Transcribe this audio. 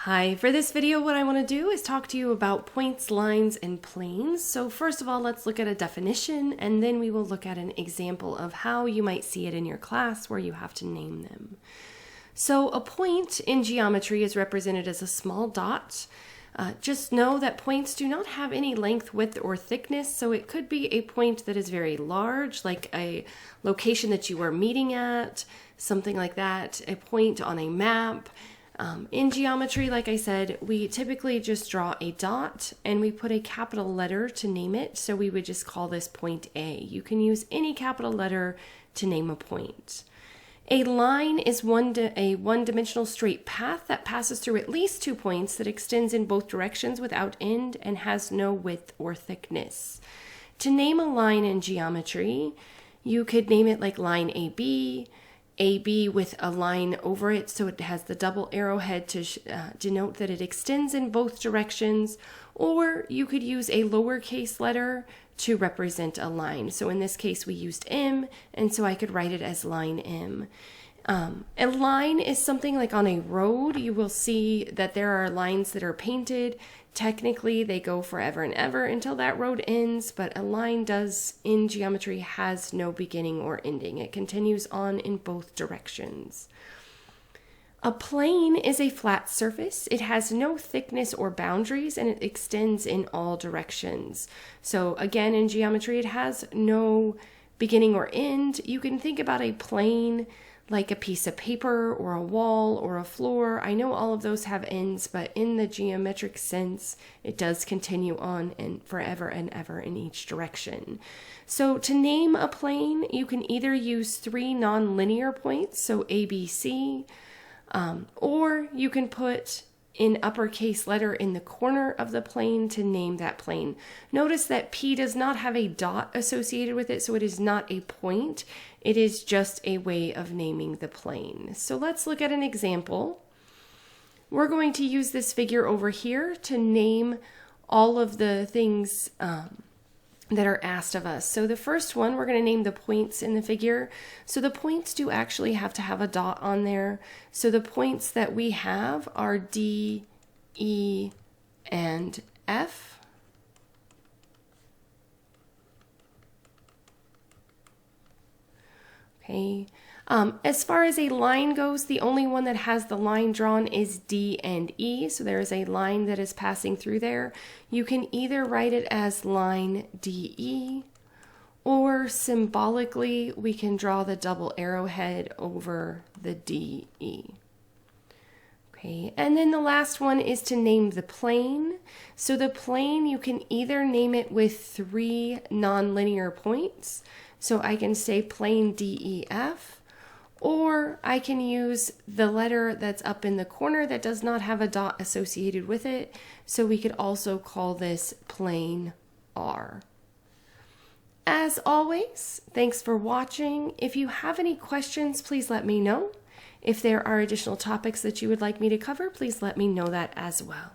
Hi, for this video what I want to do is talk to you about points, lines, and planes. So first of all, let's look at a definition, and then we will look at an example of how you might see it in your class where you have to name them. So a point in geometry is represented as a small dot. Just know that points do not have any length, width, or thickness, so it could be a point that is very large, like a location that you are meeting at, something like that, a point on a map. In geometry, like I said, we typically just draw a dot and we put a capital letter to name it, so we would just call this point A. You can use any capital letter to name a point. A line is a one-dimensional straight path that passes through at least 2 points that extends in both directions without end and has no width or thickness. To name a line in geometry, you could name it like line AB, AB with a line over it so it has the double arrowhead to denote that it extends in both directions, or you could use a lowercase letter to represent a line. So in this case we used M, and so I could write it as line M. A line is something like on a road. You will see that there are lines that are painted. Technically, they go forever and ever until that road ends, but a line does, in geometry, has no beginning or ending. It continues on in both directions. A plane is a flat surface. It has no thickness or boundaries, and it extends in all directions. So again, in geometry, it has no beginning or end. You can think about a plane like a piece of paper or a wall or a floor. I know all of those have ends, but in the geometric sense, it does continue on and forever and ever in each direction. So to name a plane, you can either use 3 non-linear points, so A, B, C, or you can put in uppercase letter in the corner of the plane to name that plane. Notice that P does not have a dot associated with it, so it is not a point. It is just a way of naming the plane. So let's look at an example. We're going to use this figure over here to name all of the things that are asked of us. So the first one, we're going to name the points in the figure. So the points do actually have to have a dot on there. So the points that we have are D, E, and F. Okay. As far as a line goes, the only one that has the line drawn is D and E. So there is a line that is passing through there. You can either write it as line DE, or symbolically, we can draw the double arrowhead over the DE. Okay, and then the last one is to name the plane. So the plane, you can either name it with 3 nonlinear points. So I can say plane DEF, or I can use the letter that's up in the corner that does not have a dot associated with it. So we could also call this plane R. As always, thanks for watching. If you have any questions, please let me know. If there are additional topics that you would like me to cover, please let me know that as well.